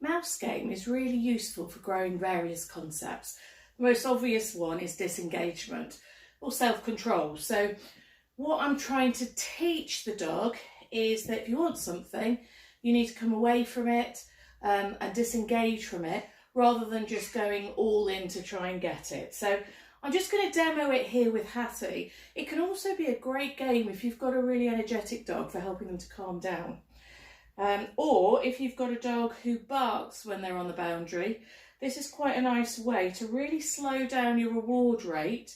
mouse game is really useful for growing various concepts. The most obvious one is disengagement or self-control. So what I'm trying to teach the dog is that if you want something, you need to come away from it and disengage from it rather than just going all in to try and get it. So I'm just going to demo it here with Hattie. It can also be a great game if you've got a really energetic dog for helping them to calm down. Or if you've got a dog who barks when they're on the boundary, this is quite a nice way to really slow down your reward rate,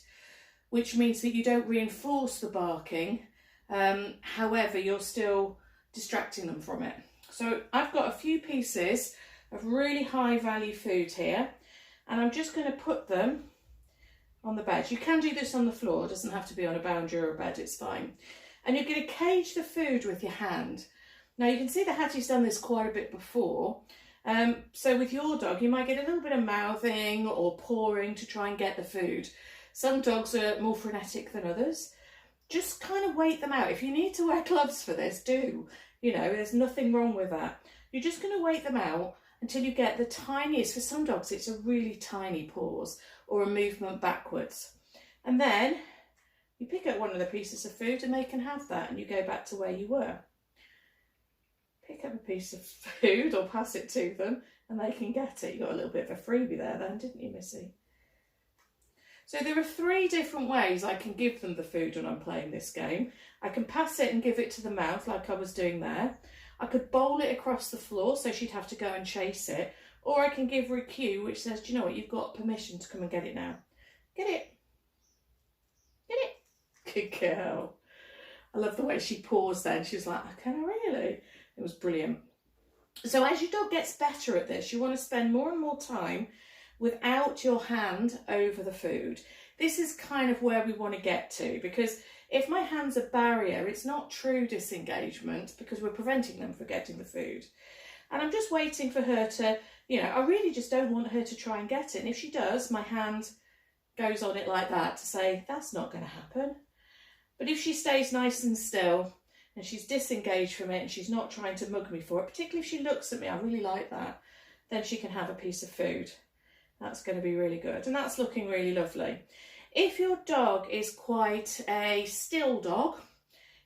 which means that you don't reinforce the barking, however you're still distracting them from it. So I've got a few pieces of really high value food here, and I'm just going to put them on the bed. You can do this on the floor, it doesn't have to be on a boundary or a bed, it's fine. And you're going to cage the food with your hand. Now you can see that Hattie's done this quite a bit before. So with your dog, you might get a little bit of mouthing or pawing to try and get the food. Some dogs are more frenetic than others. Just kind of wait them out. If you need to wear gloves for this, do. You know, there's nothing wrong with that. You're just going to wait them out until you get the tiniest, for some dogs it's a really tiny pause or a movement backwards. And then you pick up one of the pieces of food and they can have that and you go back to where you were. Pick up a piece of food or pass it to them and they can get it. You got a little bit of a freebie there then, didn't you, Missy? So there are 3 different ways I can give them the food when I'm playing this game. I can pass it and give it to the mouth like I was doing there. I could bowl it across the floor so she'd have to go and chase it. Or I can give her a cue which says, do you know what, you've got permission to come and get it now. Get it. Get it. Good girl. I love the way she paused then. She was like, oh, can I really? It was brilliant. So as your dog gets better at this, you want to spend more and more time without your hand over the food. This is kind of where we want to get to, because if my hand's a barrier, it's not true disengagement because we're preventing them from getting the food. And I'm just waiting for her to, you know, I really just don't want her to try and get it. And if she does, my hand goes on it like that to say, that's not going to happen. But if she stays nice and still and she's disengaged from it and she's not trying to mug me for it, particularly if she looks at me, I really like that, then she can have a piece of food. That's going to be really good. And that's looking really lovely. If your dog is quite a still dog,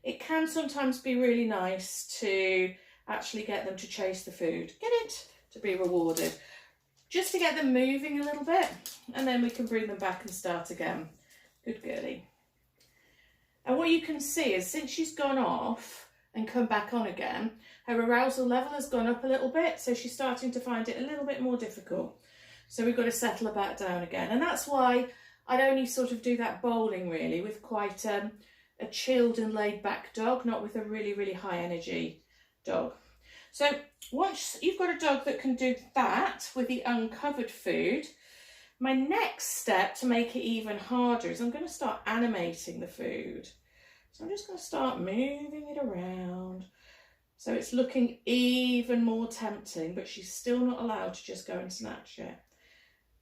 it can sometimes be really nice to actually get them to chase the food. Get it to be rewarded. Just to get them moving a little bit, and then we can bring them back and start again. Good girlie. And what you can see is since she's gone off and come back on again, her arousal level has gone up a little bit, so she's starting to find it a little bit more difficult. So we've got to settle her back down again. And that's why I'd only sort of do that bowling really with quite a chilled and laid back dog, not with a really, really high energy dog. So once you've got a dog that can do that with the uncovered food, my next step to make it even harder is I'm going to start animating the food. So I'm just going to start moving it around. So it's looking even more tempting, but she's still not allowed to just go and snatch it.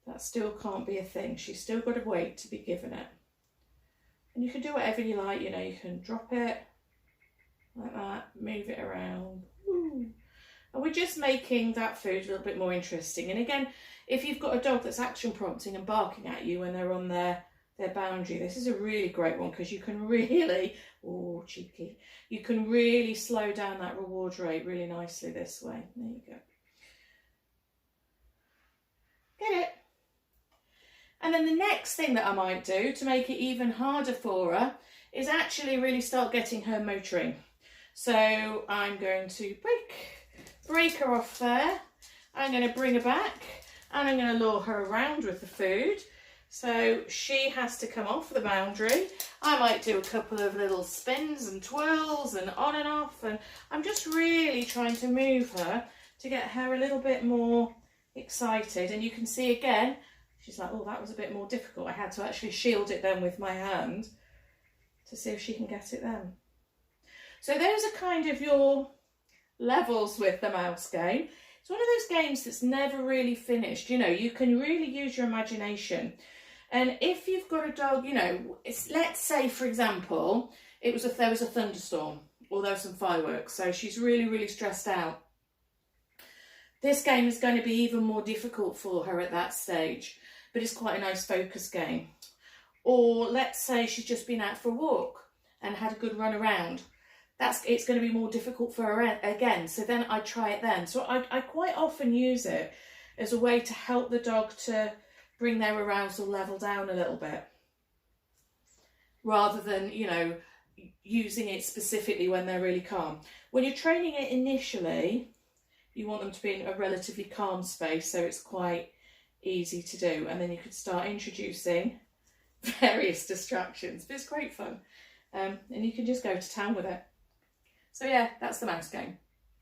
That still can't be a thing. She's still got to wait to be given it. And you can do whatever you like, you know, you can drop it like that, move it around. Ooh. And we're just making that food a little bit more interesting. And again, if you've got a dog that's action prompting and barking at you when they're on their boundary, this is a really great one because you can really, oh cheeky, you can really slow down that reward rate really nicely this way. There you go. Get it. And then the next thing that I might do to make it even harder for her is actually really start getting her motoring. So I'm going to break her off there. I'm going to bring her back and I'm going to lure her around with the food. So she has to come off the boundary. I might do a couple of little spins and twirls and on and off. And I'm just really trying to move her to get her a little bit more excited. And you can see again, she's like, oh, that was a bit more difficult. I had to actually shield it then with my hand to see if she can get it then. So those are kind of your levels with the mouse game. It's one of those games that's never really finished. You know, you can really use your imagination. And if you've got a dog, you know, let's say, for example, there was a thunderstorm or there were some fireworks. So she's really, really stressed out. This game is going to be even more difficult for her at that stage, but it's quite a nice focus game. Or let's say she's just been out for a walk and had a good run around. It's going to be more difficult for her again. So then I try it then. So I quite often use it as a way to help the dog to bring their arousal level down a little bit, rather than, you know, using it specifically when they're really calm. When you're training it initially, you want them to be in a relatively calm space, so it's quite easy to do. And then you could start introducing various distractions, but it's great fun. And you can just go to town with it. So yeah, that's the mouse game.